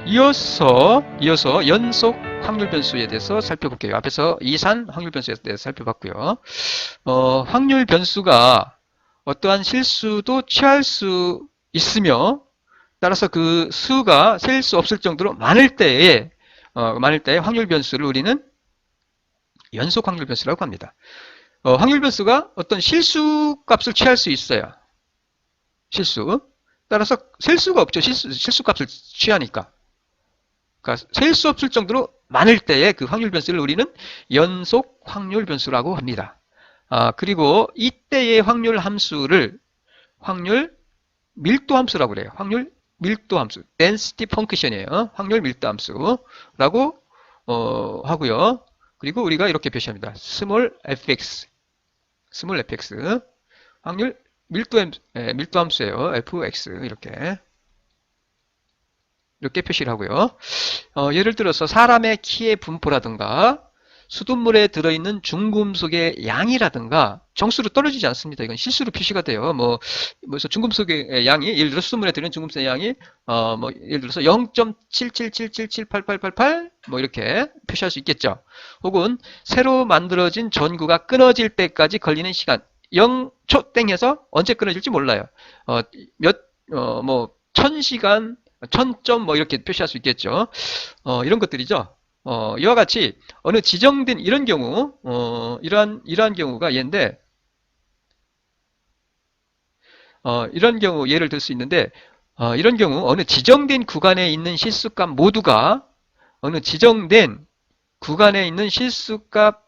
이어서 연속 확률 변수에 대해서 살펴볼게요. 앞에서 이산 확률 변수에 대해서 살펴봤고요. 확률 변수가 어떠한 실수도 취할 수 있으며, 따라서 그 수가 셀 수 없을 정도로 많을 때에 확률 변수를 우리는 연속 확률 변수라고 합니다. 확률 변수가 어떤 실수 값을 취할 수 있어요. 실수. 따라서 셀 수가 없죠. 실수 값을 취하니까. 그러니까 셀 수 없을 정도로 많을 때의 그 확률 변수를 우리는 연속 확률 변수라고 합니다. 그리고 이때의 확률 함수를 확률 밀도 함수라고 그래요. 확률 밀도 함수, density function이에요. 확률 밀도 함수라고 하고요. 그리고 우리가 이렇게 표시합니다. small fx, 확률 밀도 함수예요. fx 이렇게 표시를 하고요. 예를 들어서 사람의 키의 분포라든가 수돗물에 들어있는 중금속의 양이라든가 정수로 떨어지지 않습니다. 이건 실수로 표시가 돼요. 그래서 중금속의 양이, 예를 들어 수돗물에 들어있는 중금속의 양이, 예를 들어서 0.777778888 이렇게 표시할 수 있겠죠. 혹은 새로 만들어진 전구가 끊어질 때까지 걸리는 시간, 0초 땡해서 언제 끊어질지 몰라요. 1000시간, 1000점 이렇게 표시할 수 있겠죠. 이런 것들이죠. 이와 같이 어느 지정된 이런 경우, 이러한 경우가 얘인데, 이런 경우 예를 들 수 있는데, 이런 경우 어느 지정된 구간에 있는 실수값 모두가 어느 지정된 구간에 있는 실수값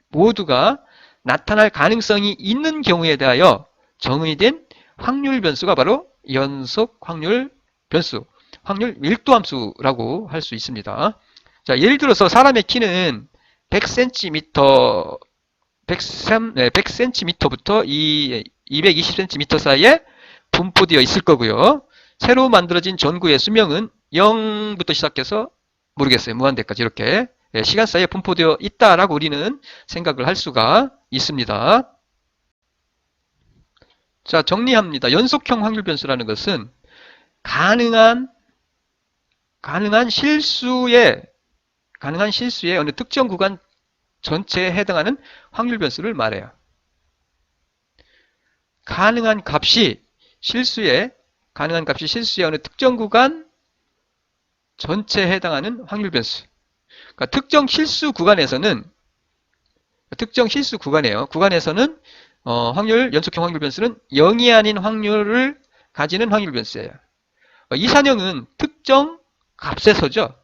모두가 나타날 가능성이 있는 경우에 대하여 정의된 확률 변수가 바로 연속 확률 변수, 확률 밀도 함수라고 할 수 있습니다. 자, 예를 들어서 사람의 키는 100cm, 100cm부터 220cm 사이에 분포되어 있을 거고요. 새로 만들어진 전구의 수명은 0부터 시작해서 모르겠어요. 무한대까지 이렇게 시간 사이에 분포되어 있다라고 우리는 생각을 할 수가 있습니다. 자, 정리합니다. 연속형 확률 변수라는 것은 가능한 실수의 어느 특정 구간 전체에 해당하는 확률 변수를 말해요. 가능한 값이 실수의 어느 특정 구간 전체에 해당하는 확률 변수. 그러니까 특정 실수 구간에서는 연속형 확률 변수는 0이 아닌 확률을 가지는 확률 변수예요. 이산형은 특정 값에서죠.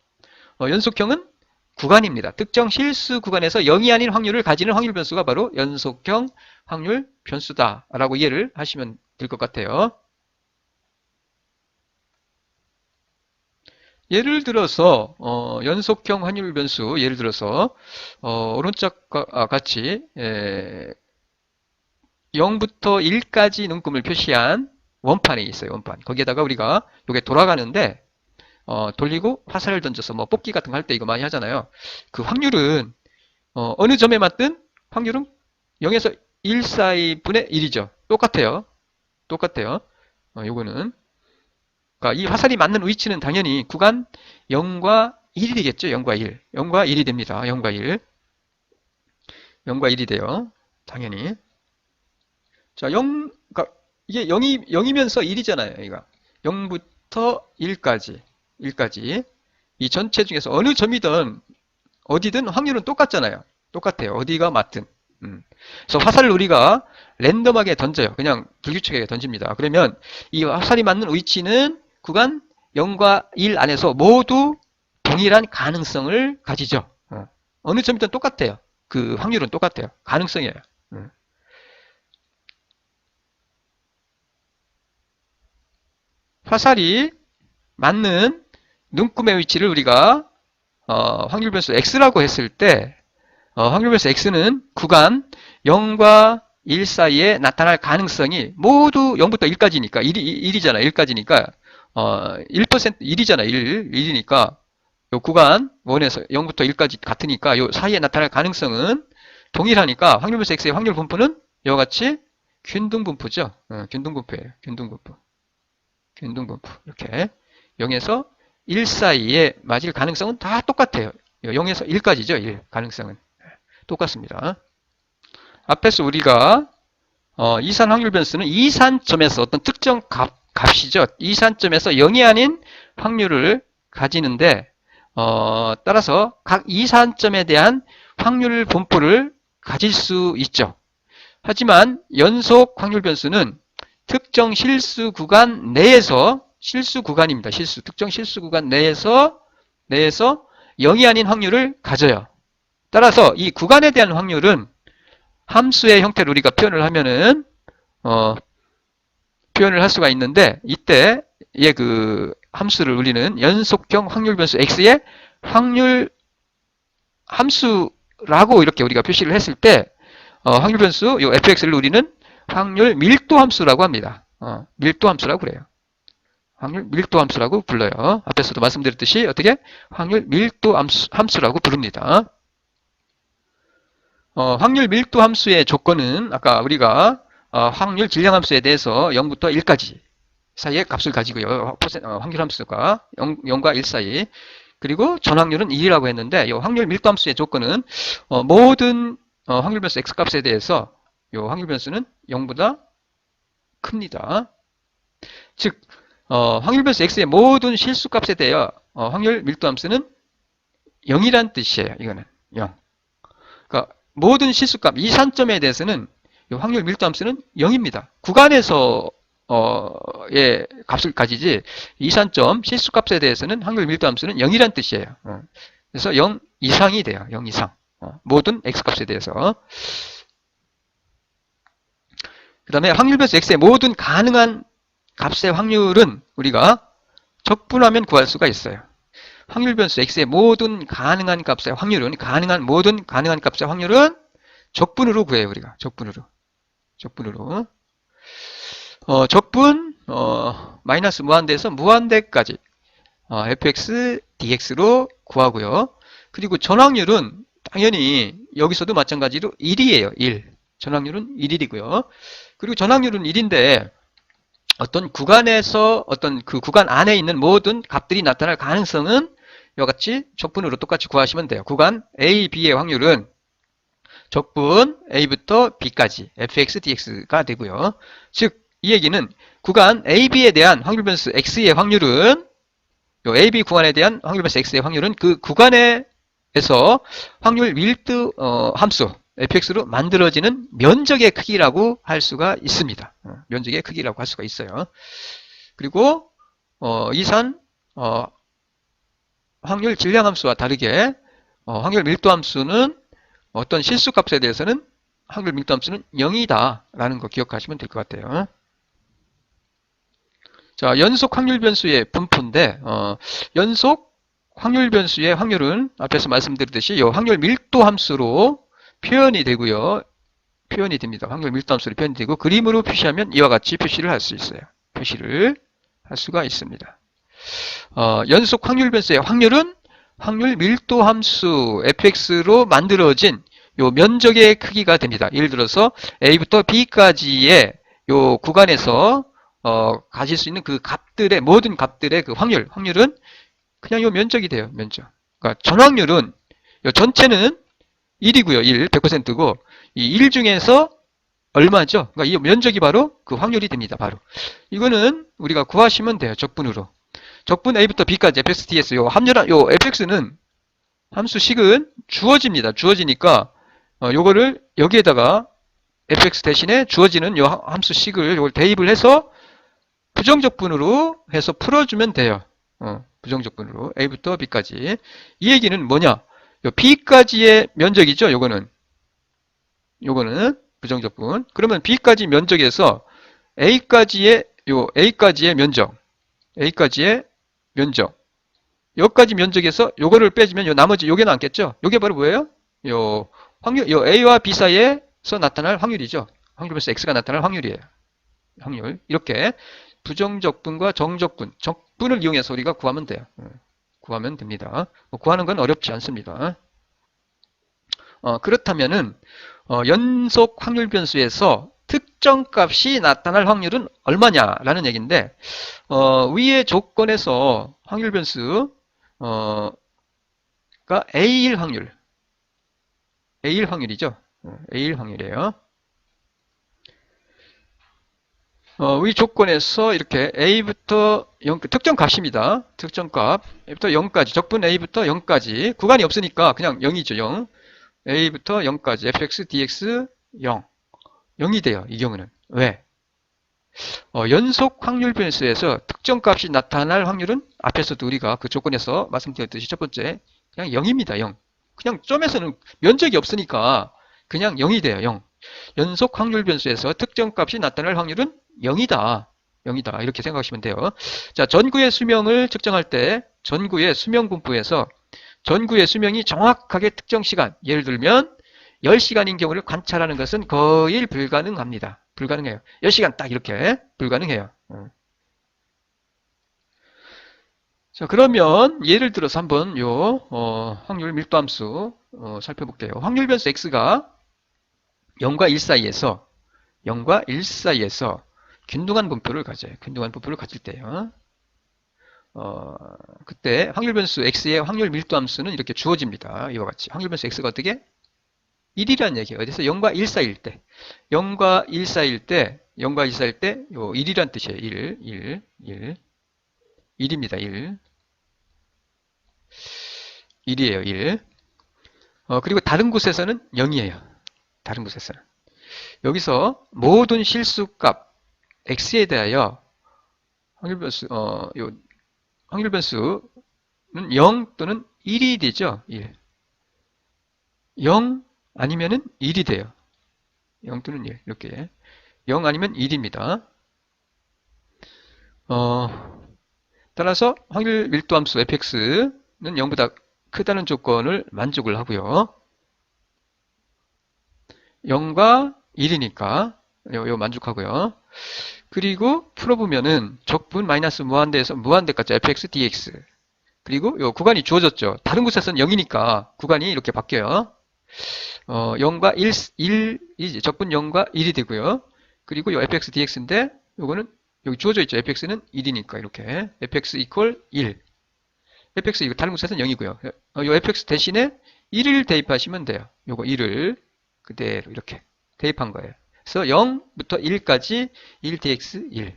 연속형은 구간입니다. 특정 실수 구간에서 0이 아닌 확률을 가지는 확률 변수가 바로 연속형 확률 변수다라고 이해를 하시면 될 것 같아요. 예를 들어서 연속형 확률 변수, 예를 들어서 오른쪽과 같이 0부터 1까지 눈금을 표시한 원판이 있어요. 원판. 거기에다가 우리가 이게 돌아가는데 돌리고 화살을 던져서 뽑기 같은 거 할 때 이거 많이 하잖아요. 그 확률은 어느 점에 맞든 확률은 0에서 1 사이분의 1이죠. 똑같아요. 요거는 그러니까 이 화살이 맞는 위치는 당연히 구간 0과 1이 되겠죠. 0과 1. 0과 1이 됩니다. 0과 1. 0과 1이 돼요. 당연히. 자, 그러니까 이게 0이면서 1이잖아요. 이거. 0부터 1까지. 이 전체 중에서 어느 점이든 어디든 확률은 똑같잖아요. 똑같아요. 어디가 맞든. 그래서 화살을 우리가 랜덤하게 던져요. 그냥 불규칙하게 던집니다. 그러면 이 화살이 맞는 위치는 구간 0과 1 안에서 모두 동일한 가능성을 가지죠. 어느 점이든 똑같아요. 그 확률은 똑같아요. 가능성이에요. 화살이 맞는 눈금의 위치를 우리가 확률 변수 x라고 했을 때 확률 변수 x는 구간 0과 1 사이에 나타날 가능성이 모두 0부터 1까지니까 1이잖아. 1까지니까 1% 1이잖아. 1이니까 요 구간 1에서 0부터 1까지 같으니까 요 사이에 나타날 가능성은 동일하니까 확률 변수 x의 확률 분포는 이와 같이 균등 분포죠. 균등 분포예요. 균등 분포. 이렇게 0에서 1 사이에 맞을 가능성은 다 똑같아요. 0에서 1까지죠. 1 가능성은 똑같습니다. 앞에서 우리가 이산 확률 변수는 이산점에서 어떤 특정 값이죠. 이산점에서 0이 아닌 확률을 가지는데 따라서 각 이산점에 대한 확률 분포를 가질 수 있죠. 하지만 연속 확률 변수는 특정 실수 구간 내에서 실수 구간입니다. 특정 실수 구간 내에서 0이 아닌 확률을 가져요. 따라서 이 구간에 대한 확률은 함수의 형태로 우리가 표현을 하면은 표현을 할 수가 있는데 이때 그 함수를 우리는 연속형 확률 변수 x의 확률 함수라고 이렇게 우리가 표시를 했을 때 확률 변수 요 fx를 우리는 확률 밀도 함수라고 합니다. 밀도 함수라고 그래요. 확률 밀도 함수라고 불러요. 앞에서도 말씀드렸듯이 어떻게 확률 밀도 함수라고 부릅니다. 확률 밀도 함수의 조건은 아까 우리가 확률 질량 함수에 대해서 0부터 1까지 사이의 값을 가지고요. 확률 함수가 0과 1 사이. 그리고 전확률은 1이라고 했는데 이 확률 밀도 함수의 조건은 모든 확률 변수 x 값에 대해서 이 확률 변수는 0보다 큽니다. 즉 확률 변수 x의 모든 실수 값에 대하여 확률 밀도 함수는 0이란 뜻이에요. 이거는 0. 그러니까 모든 실수값 이산점에 대해서는 이 확률 밀도 함수는 0입니다. 구간에서 의 값을 가지지 이산점 실수값에 대해서는 확률 밀도 함수는 0이란 뜻이에요. 그래서 0 이상이 돼요. 0 이상. 모든 x값에 대해서. 그 다음에 확률 변수 x의 모든 가능한 값의 확률은 우리가 적분하면 구할 수가 있어요. 확률 변수 x의 모든 가능한 값의 확률은 모든 가능한 값의 확률은 적분으로 구해요. 우리가 적분으로. 적분 마이너스 무한대에서 무한대까지 fx dx로 구하고요. 그리고 전확률은 당연히 여기서도 마찬가지로 1이에요. 1. 전확률은 1이고요. 그리고 전확률은 1인데 어떤 구간에서 어떤 그 구간 안에 있는 모든 값들이 나타날 가능성은 이와 같이 적분으로 똑같이 구하시면 돼요. 구간 A, B의 확률은 적분 A부터 B까지 fx dx가 되고요. 즉 이 얘기는 구간 A, B에 대한 확률 변수 x의 확률은 요 A, B 구간에 대한 확률 변수 x의 확률은 그 구간에서 확률 밀도 함수 fx로 만들어지는 면적의 크기라고 할 수가 있습니다. 면적의 크기라고 할 수가 있어요. 그리고 이산 확률 질량 함수와 다르게 확률 밀도 함수는 어떤 실수값에 대해서는 확률 밀도 함수는 0이다 라는 거 기억하시면 될 것 같아요. 자, 연속 확률 변수의 분포인데 연속 확률 변수의 확률은 앞에서 말씀드렸듯이 이 확률 밀도 함수로 표현이 되고요. 표현이 됩니다. 확률 밀도 함수로 표현이 되고 그림으로 표시하면 이와 같이 표시를 할 수 있어요. 표시를 할 수가 있습니다. 연속 확률 변수의 확률은 확률 밀도 함수 fx로 만들어진 요 면적의 크기가 됩니다. 예를 들어서 a부터 b까지의 요 구간에서 가질 수 있는 그 값들의 모든 값들의 그 확률은 그냥 요 면적이 돼요. 면적. 그러니까 전확률은 요 전체는 1이고요. 100%고 이 1 중에서 얼마죠? 그러니까 이 면적이 바로 그 확률이 됩니다. 바로. 이거는 우리가 구하시면 돼요. 적분으로. 적분 A부터 B까지 fx, ds 요 fx는 함수식은 주어집니다. 주어지니까 요거를 여기에다가 fx 대신에 주어지는 요 함수식을 요걸 대입을 해서 부정적분으로 해서 풀어주면 돼요. 부정적분으로 A부터 B까지. 이 얘기는 뭐냐? 요 B까지의 면적이죠. 요거는 부정적분. 그러면 B까지 면적에서 A까지의 면적. 여기까지 면적에서 요거를 빼주면 요 나머지 요게 남겠죠. 요게 바로 뭐예요? 요 A와 B 사이에서 나타날 확률이죠. 확률 변수 X가 나타날 확률이에요. 확률. 이렇게 부정적분과 정적분, 적분을 이용해서 우리가 구하면 돼요. 구하면 됩니다. 구하는 건 어렵지 않습니다. 그렇다면은 연속 확률 변수에서 특정 값이 나타날 확률은 얼마냐라는 얘기인데, 위의 조건에서 확률 변수, 가 A일 확률, A일 확률이죠. A일 확률이에요. 위 조건에서 이렇게 A부터 0, 특정 값입니다. 특정 값, A부터 0까지, 적분 A부터 0까지, 구간이 없으니까 그냥 0이죠, 0. A부터 0까지, fx, dx 0. 0이 돼요, 이 경우는. 왜? 연속 확률 변수에서 특정 값이 나타날 확률은 앞에서도 우리가 그 조건에서 말씀드렸듯이 첫 번째, 그냥 0입니다, 0. 그냥 점에서는 면적이 없으니까 그냥 0이 돼요, 0. 연속 확률 변수에서 특정 값이 나타날 확률은 0이다. 0이다. 이렇게 생각하시면 돼요. 자, 전구의 수명을 측정할 때 전구의 수명 분포에서 전구의 수명이 정확하게 특정 시간, 예를 들면 10시간인 경우를 관찰하는 것은 거의 불가능합니다. 불가능해요. 10시간 딱 이렇게 불가능해요. 자, 그러면 예를 들어서 한번 확률 밀도함수 살펴볼게요. 확률 변수 x가 0과 1 사이에서 0과 1 사이에서 균등한 분포를 가져요. 균등한 분포를 가질 때요. 그때 확률 변수 x의 확률 밀도 함수는 이렇게 주어집니다. 이와 같이 확률 변수 x가 어떻게? 1이라는 얘기예요. 어디서 0과 1 사이일 때. 0과 1 사이일 때, 0과 1 사이일 때, 1이란 뜻이에요. 1, 1. 1입니다. 1. 1이에요. 1. 그리고 다른 곳에서는 0이에요. 다른 곳에서는. 여기서 모든 실수값 x에 대하여 확률 변수, 확률 변수는 0 또는 1이 되죠. 1. 0 아니면은 1이 돼요. 0 또는 1. 이렇게. 0 아니면 1입니다. 따라서 확률 밀도 함수 fx는 0보다 크다는 조건을 만족을 하고요. 0과 1이니까 요 만족하고요. 그리고 풀어보면은 적분 마이너스 무한대에서 무한대까지 fx dx 그리고 요 구간이 주어졌죠. 다른 곳에서는 0이니까 구간이 이렇게 바뀌어요. 0과 1, 적분 0과 1이 되고요. 그리고 요 fx dx인데 요거는 여기 주어져 있죠. fx는 1이니까 이렇게 fx equal 1. fx 이거 다른 곳에서는 0이고요. 요 fx 대신에 1을 대입하시면 돼요. 요거 1을 그대로 이렇게 대입한 거예요. 그래서 0부터 1까지 1 dx 1.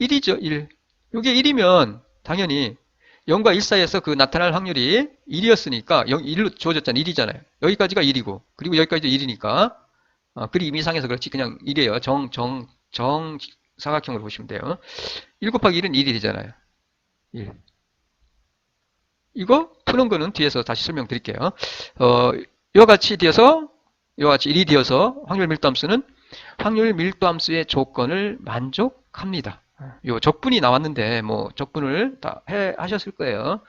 1이죠, 1. 요게 1이면 당연히 0과 1 사이에서 그 나타날 확률이 1이었으니까 1로 주어졌잖아요. 1이잖아요. 여기까지가 1이고 그리고 여기까지도 1이니까 그림 이상해서 그렇지 그냥 1이에요. 정사각형으로 보시면 돼요. 1 곱하기 1은 1이 되잖아요. 1. 이거 푸는 거는 뒤에서 다시 설명드릴게요. 이와 같이 되어서 이와 같이 1이 되어서 확률 밀도함수는 확률 밀도함수의 조건을 만족합니다. 요 적분이 나왔는데 뭐 적분을 다 하셨을 거예요.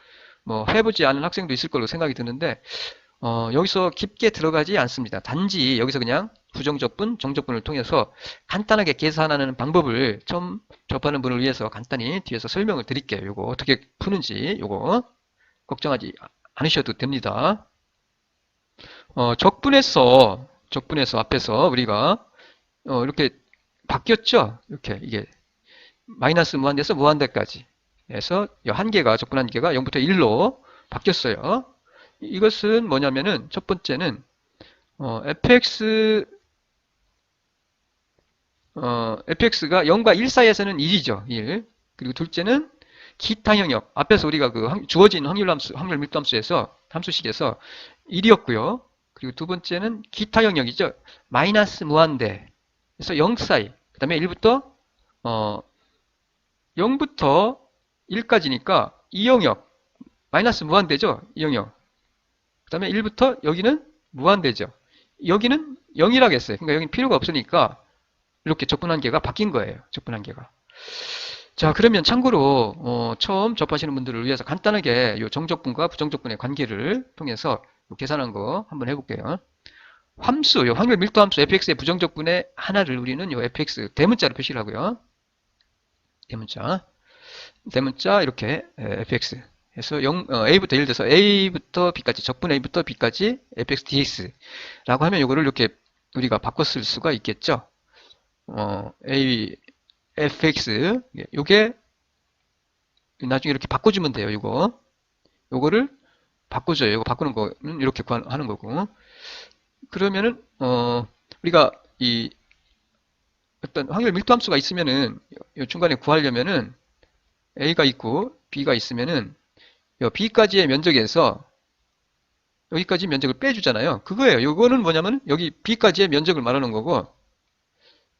뭐 해보지 않은 학생도 있을 걸로 생각이 드는데 여기서 깊게 들어가지 않습니다. 단지 여기서 그냥 부정적분, 정적분을 통해서 간단하게 계산하는 방법을 처음 접하는 분을 위해서 간단히 뒤에서 설명을 드릴게요. 요거 어떻게 푸는지 요거 걱정하지 않으셔도 됩니다. 적분에서 앞에서 우리가 이렇게 바뀌었죠. 이렇게 이게 마이너스 무한대에서 무한대까지 해서 한계가 적분 한계가 0부터 1로 바뀌었어요. 이것은 뭐냐면은 첫 번째는 fx가 0과 1 사이에서는 1이죠. 1. 그리고 둘째는 기타 영역. 앞에서 우리가 그 주어진 확률 밀도함수에서 함수식에서 1이었고요. 그리고 두 번째는 기타 영역이죠. 마이너스 무한대. 그래서 0 사이. 그 다음에 1부터 0부터 1까지니까 이 영역. 마이너스 무한대죠. 이 영역. 그 다음에 1부터 여기는 무한대죠. 여기는 0이라고 했어요. 그러니까 여기는 필요가 없으니까 이렇게 적분 한계가 바뀐 거예요. 적분 한계가. 자, 그러면 참고로 처음 접하시는 분들을 위해서 간단하게 이 정적분과 부정적분의 관계를 통해서 계산한 거 한번 해볼게요. 함수, 요 확률 밀도 함수 fx의 부정적분의 하나를 우리는 요 fx 대문자로 표시를 하고요. 대문자 이렇게 fx 해서 a부터 예를 들어서 a부터 b까지 적분 a부터 b까지 fx dx라고 하면 요거를 이렇게 우리가 바꿔 쓸 수가 있겠죠. A, fx, 요게 나중에 이렇게 바꿔주면 돼요. 요거를 바꿔줘요. 요거 바꾸는 거는 이렇게 하는 거고. 그러면은, 우리가 이 어떤 확률 밀도함수가 있으면은, 요 중간에 구하려면은, A가 있고, B가 있으면은, 요 B까지의 면적에서 여기까지 면적을 빼주잖아요. 그거예요. 요거는 뭐냐면, 여기 B까지의 면적을 말하는 거고,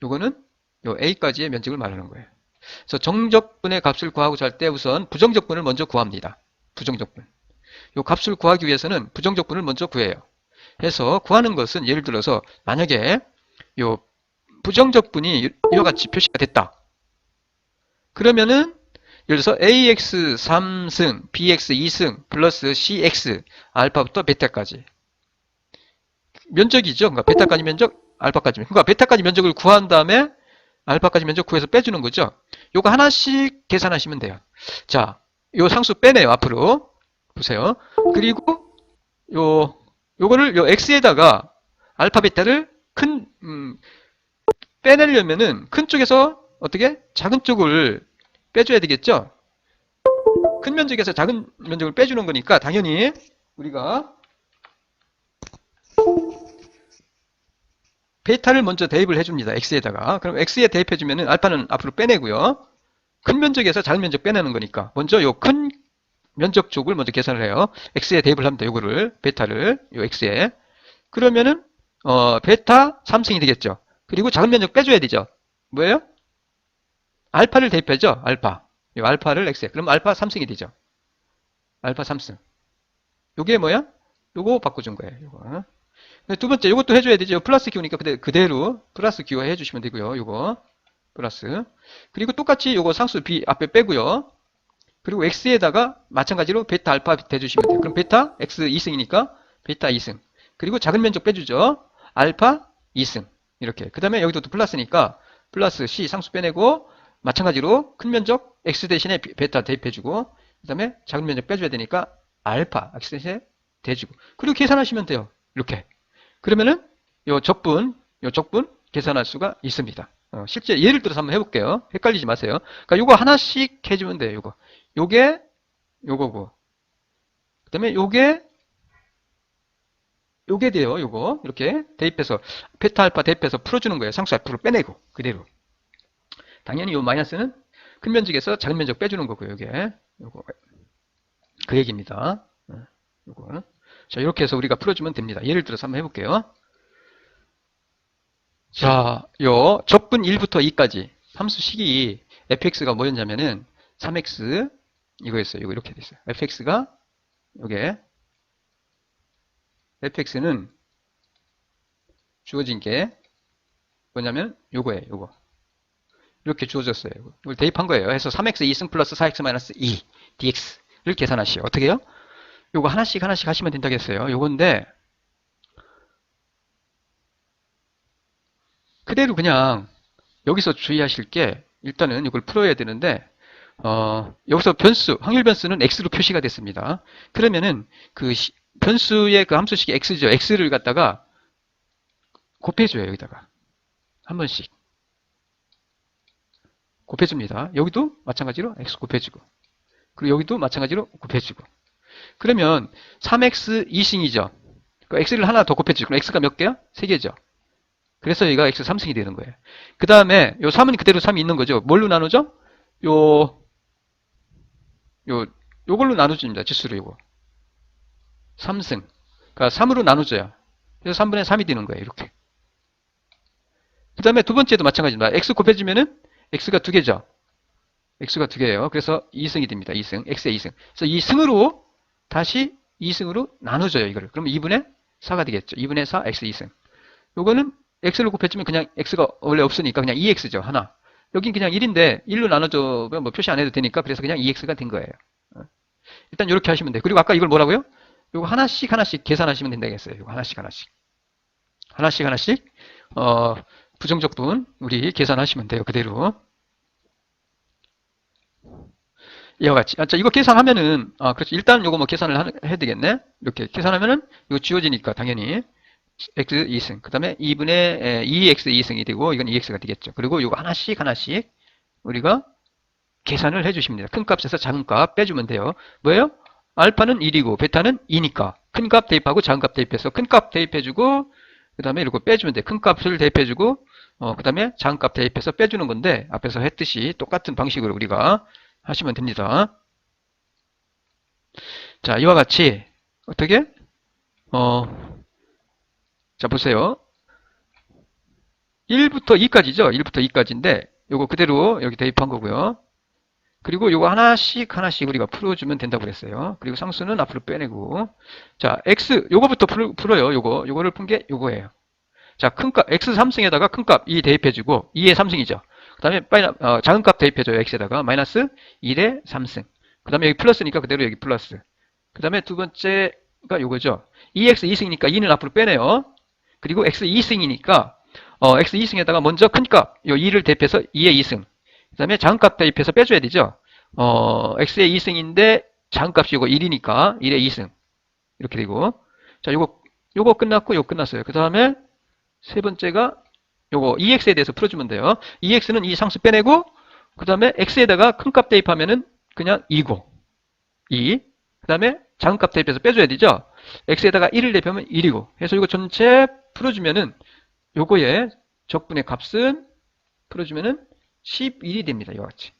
요거는 요 A까지의 면적을 말하는 거예요. 그래서 정적분의 값을 구하고자 할 때 우선 부정적분을 먼저 구합니다. 부정적분. 요 값을 구하기 위해서는 부정적분을 먼저 구해요. 해서 구하는 것은 예를 들어서 만약에 요 부정적분이 이와 같이 표시가 됐다. 그러면은 예를 들어서 AX 3승, BX 2승, 플러스 CX, 알파부터 베타까지. 면적이죠. 그러니까 베타까지 면적, 알파까지 면적. 그러니까 베타까지 면적을 구한 다음에 알파까지 면적 구해서 빼주는 거죠. 요거 하나씩 계산하시면 돼요. 자, 요 상수 빼내요. 앞으로. 보세요. 그리고 요거를 요 x에다가 알파 베타를 빼내려면은 큰 쪽에서 어떻게 작은 쪽을 빼줘야 되겠죠. 큰 면적에서 작은 면적을 빼주는 거니까 당연히 우리가 베타를 먼저 대입을 해줍니다. x에다가. 그럼 x에 대입해주면은 알파는 앞으로 빼내고요. 큰 면적에서 작은 면적 빼내는 거니까 먼저 요 큰 면적 쪽을 먼저 계산을 해요. x에 대입을 합니다. 요거를 베타를 요 x에. 그러면은 베타 3승이 되겠죠. 그리고 작은 면적 빼줘야 되죠. 뭐예요? 알파를 대입하죠. 알파. 요 알파를 x에. 그럼 알파 3승이 되죠. 알파 3승. 요게 뭐야? 요거 바꿔준 거예요. 요거. 두 번째, 요것도 해줘야 되죠. 플러스 Q니까 그대로 플러스 Q 해주시면 되고요. 요거 플러스. 그리고 똑같이 요거 상수 B 앞에 빼고요. 그리고 X에다가 마찬가지로 베타 알파 대주시면 돼요. 그럼 베타 X 2승이니까 베타 2승. 그리고 작은 면적 빼주죠. 알파 2승. 이렇게. 그 다음에 여기도 또 플러스니까 플러스 C 상수 빼내고 마찬가지로 큰 면적 X 대신에 베타 대입해주고 그 다음에 작은 면적 빼줘야 되니까 알파 X 대신에 대주고 그리고 계산하시면 돼요. 이렇게. 그러면은 요 적분 계산할 수가 있습니다. 실제 예를 들어서 한번 해볼게요. 헷갈리지 마세요. 그러니까 요거 하나씩 해주면 돼요. 요게 요거고 그 다음에 요게 돼요. 요거 이렇게 대입해서 베타 알파 대입해서 풀어주는 거예요. 상수 앞으로 빼내고 그대로. 당연히 요 마이너스는 큰 면적에서 작은 면적 빼주는 거고요. 요거 그 얘기입니다. 요거. 자, 이렇게 해서 우리가 풀어주면 됩니다. 예를 들어서 한번 해볼게요. 자, 요 적분 1부터 2까지 함수식이 fx가 뭐였냐면은 3x 이거였어요. 이거 이렇게 됐어요. fx가 요게 fx는 주어진 게 뭐냐면 요거예요. 요거. 이렇게 주어졌어요. 이걸 대입한 거예요. 해서 3x 2승 플러스 4x 마이너스 2 dx를 계산하시오. 어떻게 해요? 요거 하나씩 하시면 된다고 했어요. 요건데 그대로 그냥 여기서 주의하실 게 일단은 이걸 풀어야 되는데 여기서 변수, 확률 변수는 x로 표시가 됐습니다. 그러면은 그 변수의 그 함수식이 x죠. x를 갖다가 곱해줘요. 여기다가 한 번씩 곱해줍니다. 여기도 마찬가지로 x 곱해주고 그리고 여기도 마찬가지로 곱해주고 그러면 3x 2승이죠. 그 x를 하나 더 곱해주고 그럼 x가 몇 개야? 3개죠. 그래서 얘가 x 3승이 되는 거예요. 그 다음에 요 3은 그대로 3이 있는 거죠. 뭘로 나누죠? 요걸로 나눠줍니다. 지수로 요거. 3승. 그러니까 3으로 나눠줘요. 그래서 3분의 3이 되는 거예요. 이렇게. 그 다음에 두 번째도 마찬가지입니다. x 곱해주면은 x가 2개죠. x가 2개예요. 그래서 2승이 됩니다. 2승. x의 2승. 그래서 이 승으로 다시 2승으로 나눠줘요. 이거를. 그럼 2분의 4가 되겠죠. 2분의 4 x 2승. 요거는 x를 곱해주면 그냥 x가 원래 없으니까 그냥 2x죠. 하나. 여긴 그냥 1인데 1로 나눠주면 뭐 표시 안 해도 되니까 그래서 그냥 2x가 된 거예요. 일단 이렇게 하시면 돼요. 그리고 아까 이걸 뭐라고요? 요거 하나씩 계산하시면 된다겠어요. 요거 하나씩. 하나씩 부정적 분 우리 계산하시면 돼요. 그대로. 이와 같이. 자, 이거 계산하면은, 그렇죠. 일단 요거 뭐 계산을 해야 되겠네. 이렇게 계산하면은, 이거 지워지니까, 당연히. x 2승. 그 다음에 2분의 2x 2승이 되고, 이건 2x가 되겠죠. 그리고 이거 하나씩 하나씩 우리가 계산을 해주십니다. 큰 값에서 작은 값 빼주면 돼요. 뭐예요? 알파는 1이고, 베타는 2니까. 큰 값 대입하고 작은 값 대입해서 큰 값 대입해주고, 그 다음에 이렇게 빼주면 돼. 큰 값을 대입해주고, 그 다음에 작은 값 대입해서 빼주는 건데, 앞에서 했듯이 똑같은 방식으로 우리가 하시면 됩니다. 자, 이와 같이, 어떻게? 자, 보세요. 1부터 2까지죠? 1부터 2까지인데, 요거 그대로 여기 대입한 거고요. 그리고 요거 하나씩 하나씩 우리가 풀어주면 된다고 그랬어요. 그리고 상수는 앞으로 빼내고. 자, x, 요거부터 풀어요. 요거를 푼 게 요거예요. 자, 큰 값, x 3승에다가 큰 값 2 대입해주고, 2의 3승이죠. 그 다음에 작은 값 대입해줘요. x에다가 마이너스 1의 3승. 그 다음에 여기 플러스니까 그대로 여기 플러스. 그 다음에 두 번째가 요거죠. 2x 2승이니까 2는 앞으로 빼내요. 그리고 x 2승이니까, x 2승에다가 먼저 큰 값, 요 2를 대입해서 2의 2승. 그 다음에 작은 값 대입해서 빼줘야 되죠. x의 2승인데 작은 값이 요거 1이니까 1의 2승. 이렇게 되고. 자, 요거 끝났고, 요거 끝났어요. 그 다음에 세 번째가 요거 2x에 대해서 풀어주면 돼요. 2x는 이 상수 빼내고, 그 다음에 x에다가 큰 값 대입하면은 그냥 2고, 2. 그 다음에 작은 값 대입해서 빼줘야 되죠. x에다가 1을 대입하면 1이고. 해서 이거 전체 풀어주면은 요거의 적분의 값은 풀어주면은 11이 됩니다. 이와 같이.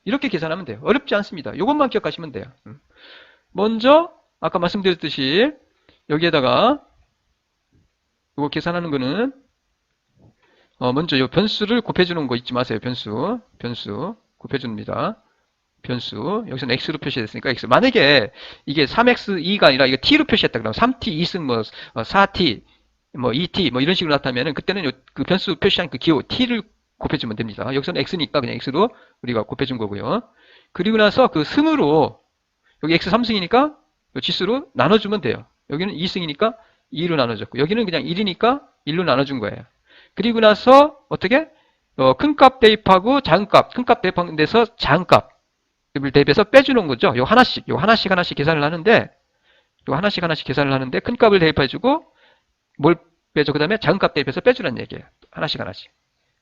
이렇게 계산하면 돼요. 어렵지 않습니다. 이것만 기억하시면 돼요. 먼저 아까 말씀드렸듯이 여기에다가 이거 계산하는 거는 먼저 이 변수를 곱해주는 거 잊지 마세요. 변수 곱해줍니다. 변수 여기서는 x로 표시됐으니까 x. 만약에 이게 3x2가 아니라 이거 t로 표시했다 그러면 3t 2승 뭐 4t 뭐 2t 뭐 이런 식으로 나타나면은 그때는 그 변수 표시한 그 기호 t를 곱해주면 됩니다. 여기서는 x니까 그냥 x로 우리가 곱해준 거고요. 그리고 나서 그 승으로 여기 x 3승이니까 지수로 나눠주면 돼요. 여기는 2승이니까 2로 나눠줬고 여기는 그냥 1이니까 1로 나눠준 거예요. 그리고 나서 어떻게? 큰 값 대입하고 작은 값, 큰 값 대입한 데서 작은 값을 대입해서 빼주는 거죠. 요 하나씩 계산을 하는데 큰 값을 대입해주고 뭘 빼줘? 그 다음에 작은 값 대입해서 빼주라는 얘기예요. 하나씩.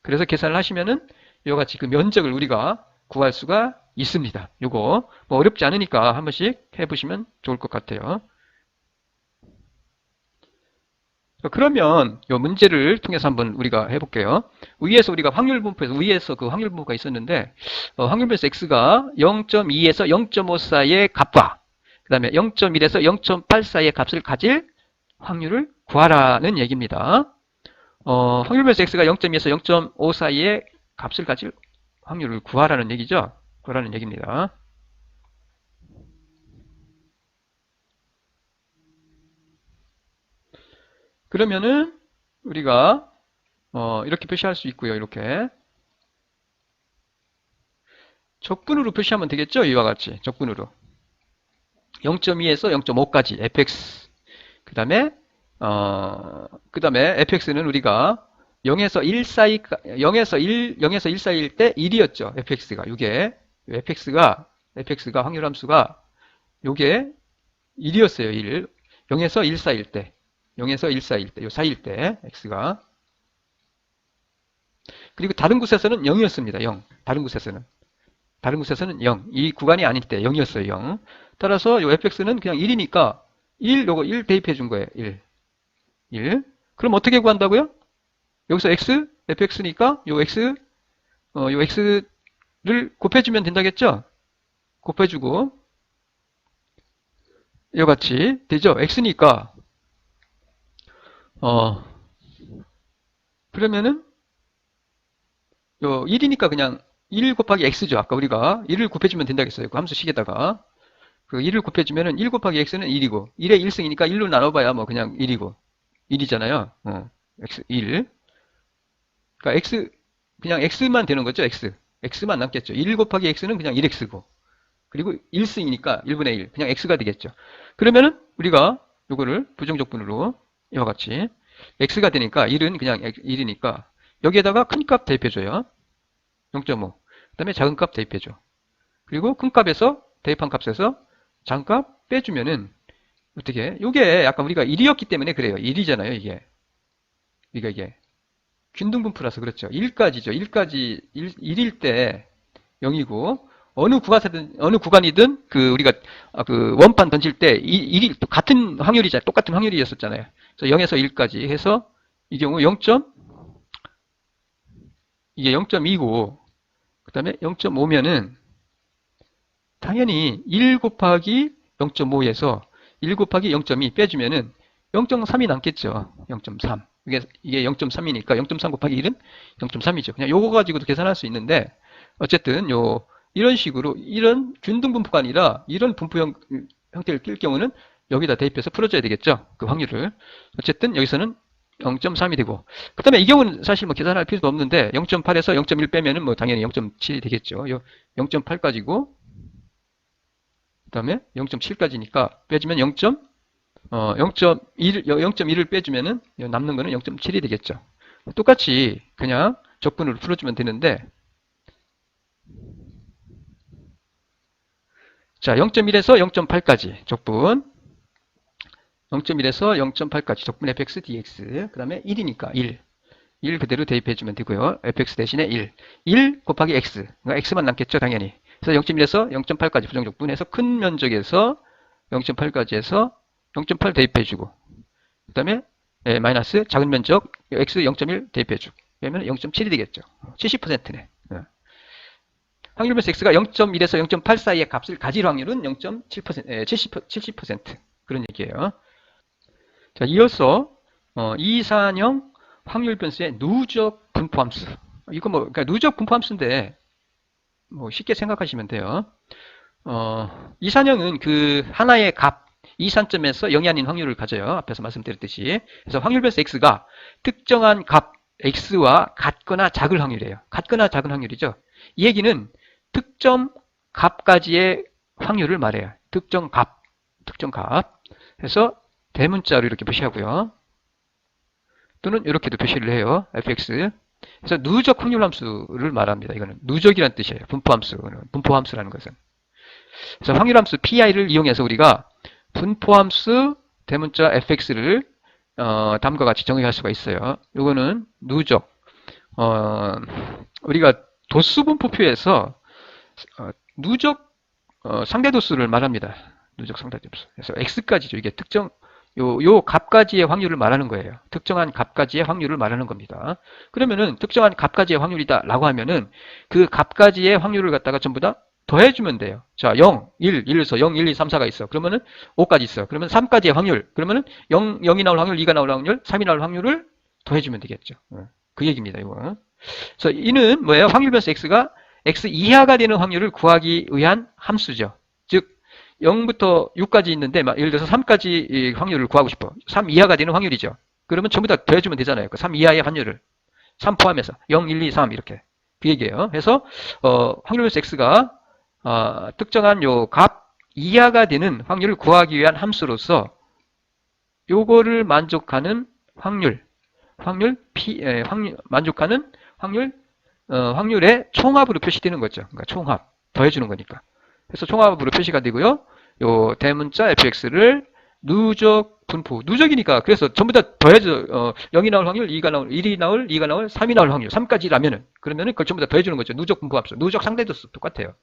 그래서 계산을 하시면은 이와 같이 그 면적을 우리가 구할 수가 있습니다. 요거 뭐 어렵지 않으니까 한 번씩 해보시면 좋을 것 같아요. 그러면 이 문제를 통해서 한번 우리가 해볼게요. 위에서 우리가 확률분포에서 위에서 그 확률분포가 있었는데 확률분포에서 x가 0.2에서 0.5 사이의 값과 그 다음에 0.1에서 0.8 사이의 값을 가질 확률을 구하라는 얘기입니다. 확률분포에서 x가 0.2에서 0.5 사이의 값을 가질 확률을 구하라는 얘기죠. 구하라는 얘기입니다. 그러면은 우리가 이렇게 표시할 수 있고요. 이렇게 적분으로 표시하면 되겠죠. 이와 같이 적분으로 0.2에서 0.5까지 fx 그 다음에 fx는 우리가 0에서 1 사이 0에서 1 사이일 때 1이었죠. fx가 이게 fx가 확률함수가 요게 1이었어요. 1 0에서 1 사이일 때 요 사이일 때 x가 그리고 다른 곳에서는 0이었습니다. 0 다른 곳에서는 0 이 구간이 아닐 때 0이었어요. 0 따라서 요 fx는 그냥 1이니까 요거 1 대입해 준 거예요. 1 그럼 어떻게 구한다고요? 여기서 fx니까 요 x를 곱해주면 된다겠죠? 곱해주고 이와 같이 되죠? x니까 그러면은 요 1이니까 그냥 1 곱하기 x죠. 아까 우리가 1을 곱해주면 된다겠어요. 그 함수식에다가 그 1을 곱해주면은 1 곱하기 x는 1이고 1의 1승이니까 1로 나눠봐야 뭐 그냥 1이고 1이잖아요. x 1 그러니까 x 그냥 x만 되는 거죠. x만 남겠죠. 1 곱하기 x는 그냥 1x고 그리고 1승이니까 1분의 1 그냥 x가 되겠죠. 그러면은 우리가 요거를 부정적분으로 이와 같이 x가 되니까 1은 그냥 1이니까 여기에다가 큰 값 대입해줘요. 0.5 그 다음에 작은 값 대입해줘. 그리고 큰 값에서 대입한 값에서 작은 값 빼주면은 어떻게 요게 약간 우리가 1이었기 때문에 그래요. 1이잖아요 이게. 이게 균등분포라서 그렇죠. 1까지죠. 1까지 1일 때 0이고 어느 구간이든 그 우리가 그 원판 던질 때 1이 같은 확률이잖아요. 똑같은 확률이었었잖아요. 그래서 0에서 1까지 해서 이 경우 0. 이게 0.2고 그다음에 0.5면은 당연히 1 곱하기 0.5에서 1 곱하기 0.2 빼주면은 0.3이 남겠죠. 0.3. 이게 0.3이니까 0.3 곱하기 1은 0.3이죠. 그냥 요거 가지고도 계산할 수 있는데 어쨌든 이런 식으로 이런 균등분포가 아니라 이런 분포 형태를 띌 경우는 여기다 대입해서 풀어줘야 되겠죠. 그 확률을. 어쨌든 여기서는 0.3이 되고 그 다음에 이 경우는 사실 뭐 계산할 필요도 없는데 0.8에서 0.1 빼면은 뭐 당연히 0.7이 되겠죠. 0.8까지고 그 다음에 0.7까지니까 빼주면 0.1을 빼주면은 남는 거는 0.7이 되겠죠. 똑같이 그냥 적분으로 풀어주면 되는데 자 0.1에서 0.8까지 적분 0.1에서 0.8까지 적분 fx dx 그 다음에 1이니까 1 그대로 대입해주면 되고요. fx 대신에 1 곱하기 x 그러니까 x만 남겠죠 당연히. 그래서 0.1에서 0.8까지 부정적분해서 큰 면적에서 0.8까지 해서 0.8 대입해주고 그 다음에 마이너스 작은 면적 x 0.1 대입해주고 그러면 0.7이 되겠죠. 70%네. 확률 변수 x가 0.1에서 0.8 사이의 값을 가질 확률은 0.7%, 70% 그런 얘기예요. 자, 이어서 이산형 확률 변수의 누적 분포함수. 이거 그러니까 누적 분포함수인데 뭐 쉽게 생각하시면 돼요. 이산형은 그 하나의 값 이산점에서 0이 아닌 확률을 가져요. 앞에서 말씀드렸듯이. 그래서 확률 변수 x가 특정한 값 x와 같거나 작을 확률이에요. 같거나 작은 확률이죠. 이 얘기는 특정 값까지의 확률을 말해요. 특정 값. 그래서 대문자로 이렇게 표시하고요. 또는 이렇게도 표시를 해요. fx. 그래서 누적 확률 함수를 말합니다. 이거는 누적이라는 뜻이에요. 분포함수라는 것은. 그래서 확률 함수 pi를 이용해서 우리가 분포함수 대문자 fx를 다음과 같이 정의할 수가 있어요. 이거는 누적. 우리가 도수 분포표에서 누적 상대도수를 말합니다. 누적 상대도수. 그래서 x까지죠. 이게 특정 요 값까지의 확률을 말하는 거예요. 특정한 값까지의 확률을 말하는 겁니다. 그러면은 특정한 값까지의 확률이다 라고 하면은 그 값까지의 확률을 갖다가 전부 다 더해주면 돼요. 자, 0, 1, 1에서 0, 1, 2, 3, 4가 있어. 그러면은 5까지 있어. 그러면 3까지의 확률. 그러면은 0이 나올 확률, 2가 나올 확률, 3이 나올 확률을 더해주면 되겠죠. 그 얘기입니다. 이거. 그래서 이는 뭐예요? 확률 변수 x가 x 이하가 되는 확률을 구하기 위한 함수죠. 즉 0부터 6까지 있는데 예를 들어서 3까지 확률을 구하고 싶어. 3 이하가 되는 확률이죠. 그러면 전부 다 더해주면 되잖아요. 그 3 이하의 확률을 3 포함해서 0, 1, 2, 3 이렇게 그 얘기예요. 그래서 확률 변수 x가 특정한 요 값 이하가 되는 확률을 구하기 위한 함수로서 요거를 만족하는 만족하는 확률의 총합으로 표시되는 거죠. 그러니까 총합 더해주는 거니까. 그래서 총합으로 표시가 되고요. 요 대문자 fx를 누적 분포. 누적이니까 그래서 전부 다 더해져 0이 나올 확률, 2가 나올, 1이 나올, 2가 나올, 3이 나올 확률, 3까지라면은 그러면은 그걸 전부 다 더해주는 거죠. 누적 분포함수. 누적 상대도수 똑같아요.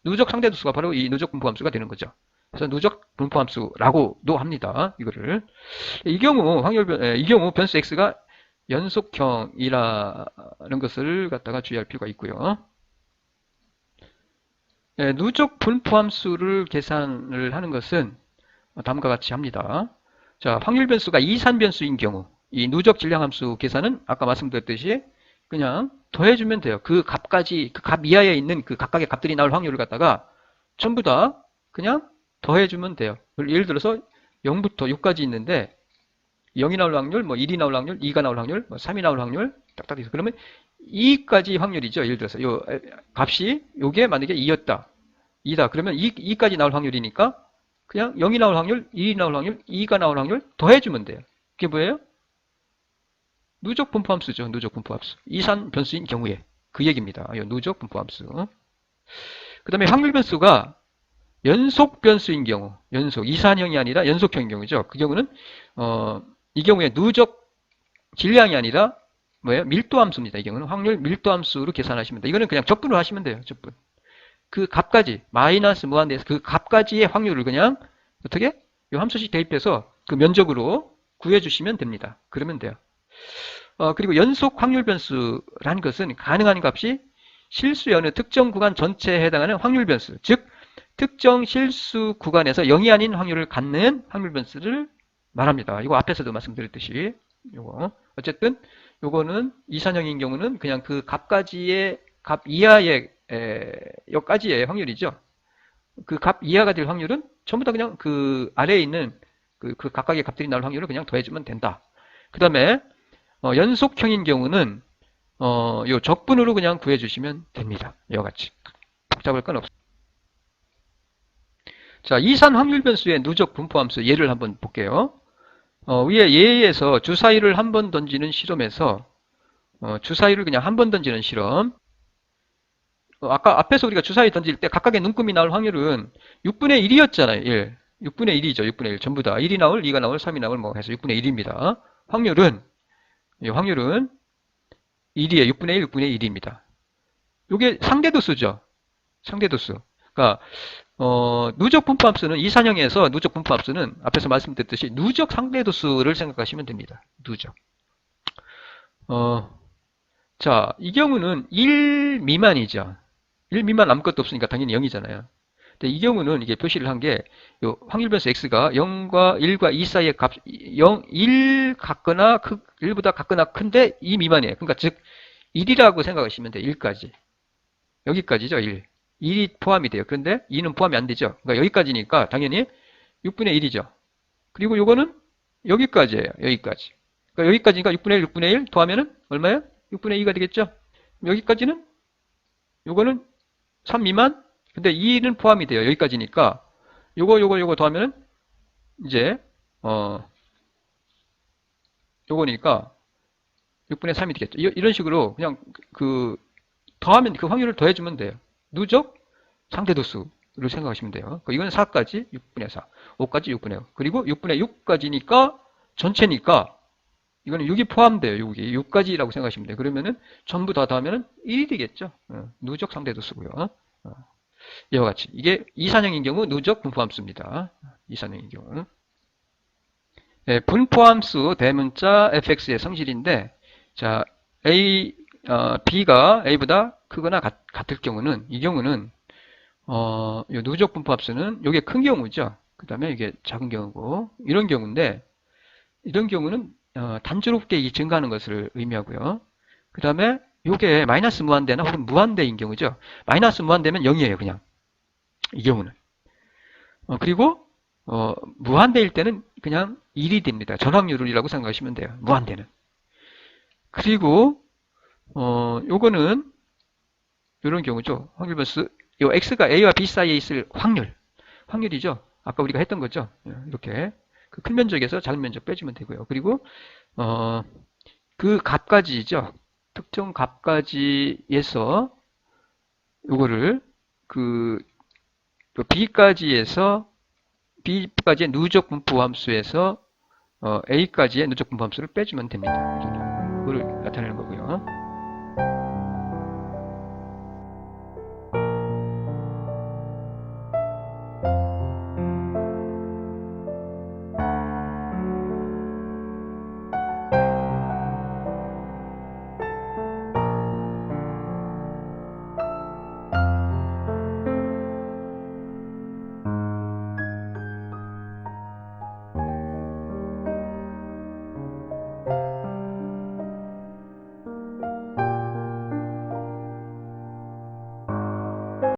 누적 상대도수가 바로 이 누적 분포함수가 되는 거죠. 그래서 누적 분포함수라고도 합니다. 이거를 이 경우 변수 x가 연속형이라는 것을 갖다가 주의할 필요가 있고요. 누적 분포함수를 계산을 하는 것은 다음과 같이 합니다. 자, 확률 변수가 이산 변수인 경우 이 누적 질량함수 계산은 아까 말씀드렸듯이 그냥 더해주면 돼요. 그 값까지 그 값 이하에 있는 그 각각의 값들이 나올 확률을 갖다가 전부 다 그냥 더해주면 돼요. 예를 들어서 0부터 6까지 있는데 0이 나올 확률, 뭐 1이 나올 확률, 2가 나올 확률, 뭐 3이 나올 확률 딱딱 있어. 그러면 2까지 확률이죠. 예를 들어서 요 값이 요게 만약에 2였다. 2다. 그러면 2까지 나올 확률이니까 그냥 0이 나올 확률, 1이 나올 확률, 2가 나올 확률 더해주면 돼요. 그게 뭐예요? 누적 분포함수죠. 누적 분포함수. 이산 변수인 경우에 그 얘기입니다. 누적 분포함수. 그 다음에 확률 변수가 연속 변수인 경우, 이산형이 아니라 연속형인 경우죠. 그 경우는 이 경우에 누적 질량이 아니라 뭐예요? 밀도 함수입니다. 이 경우는 확률 밀도 함수로 계산하시면 돼요. 이거는 그냥 적분으로 하시면 돼요. 적분. 그 값까지 마이너스 무한대에서 그 값까지의 확률을 그냥 어떻게? 이 함수식 대입해서 그 면적으로 구해주시면 됩니다. 그러면 돼요. 그리고 연속 확률 변수라는 것은 가능한 값이 실수의 어느 특정 구간 전체에 해당하는 확률 변수, 즉 특정 실수 구간에서 0이 아닌 확률을 갖는 확률 변수를 말합니다. 이거 앞에서도 말씀드렸듯이 요거 어쨌든 요거는 이산형인 경우는 그냥 그 값까지의 값 이하의 여기까지의 확률이죠. 그 값 이하가 될 확률은 전부 다 그냥 그 아래에 있는 그 각각의 값들이 나올 확률을 그냥 더해주면 된다. 그 다음에 연속형인 경우는 요 적분으로 그냥 구해주시면 됩니다. 이와 같이 복잡할 건 없습니다. 자, 이산 확률 변수의 누적 분포함수 예를 한번 볼게요. 위에 예에서 주사위를 한 번 던지는 실험에서 주사위를 그냥 한 번 던지는 실험. 아까 앞에서 우리가 주사위 던질 때 각각의 눈금이 나올 확률은 6분의 1이었잖아요. 1. 6분의 1이죠. 6분의 1. 전부 다 1이 나올, 2가 나올, 3이 나올 뭐 해서 6분의 1입니다. 확률은 1이에요. 6분의 1, 6분의 1입니다. 이게 상대도수죠. 상대도수. 그러니까 누적 분포함수는 이산형에서 누적 분포함수는 앞에서 말씀드렸듯이 누적 상대도수를 생각하시면 됩니다. 누적. 자, 이 경우는 1 미만이죠. 1 미만 아무것도 없으니까 당연히 0이잖아요. 근데 이 경우는 이게 표시를 한 게 확률 변수 x가 0과 1과 2 사이의 값 1 같거나 1보다 같거나 큰데 2 미만이에요. 그러니까 즉 1이라고 생각하시면 돼요. 1까지. 여기까지죠. 1. 1이 포함이 돼요. 그런데 2는 포함이 안 되죠. 그러니까 여기까지니까 당연히 6분의 1이죠. 그리고 요거는 여기까지예요. 여기까지. 그러니까 여기까지니까 6분의 1, 6분의 1 더하면은 얼마예요? 6분의 2가 되겠죠. 여기까지는 요거는 3 미만. 근데 2는 포함이 돼요. 여기까지니까 요거 더하면은 이제 요거니까 6분의 3이 되겠죠. 이런 식으로 그냥 그 더하면 그 확률을 더해주면 돼요. 누적 상대도수를 생각하시면 돼요. 이건 4까지 6분의 4, 5까지 6분의 5, 그리고 6분의 6까지니까 전체니까 이거는 6이 포함돼요. 6까지라고 생각하시면 돼요. 그러면은 전부 다 더하면 1이 되겠죠. 누적 상대도수고요. 이와 같이 이게 이산형인 경우 누적 분포함수입니다. 이산형인 경우 네, 분포함수 대문자 fx의 성질인데 자 b가 a보다 크거나 같을 경우는 이 경우는 요 누적 분포함수는 이게 큰 경우죠. 그 다음에 이게 작은 경우고 이런 경우인데 이런 경우는 단조롭게 증가하는 것을 의미하고요. 그 다음에 이게 마이너스 무한대나 혹은 무한대인 경우죠. 마이너스 무한대면 0이에요. 그냥 이 경우는 그리고 무한대일 때는 그냥 1이 됩니다. 전확률이라고 생각하시면 돼요. 무한대는. 그리고 요거는 이런 경우죠. 확률 변수 요 x가 a와 b 사이에 있을 확률이죠. 아까 우리가 했던 거죠. 이렇게 그 큰 면적에서 작은 면적 빼주면 되고요. 그리고 그 값까지죠. 특정 값까지에서 요거를 그 b까지의 누적 분포 함수에서 a까지의 누적 분포 함수를 빼주면 됩니다. 그거를 나타내는 거고.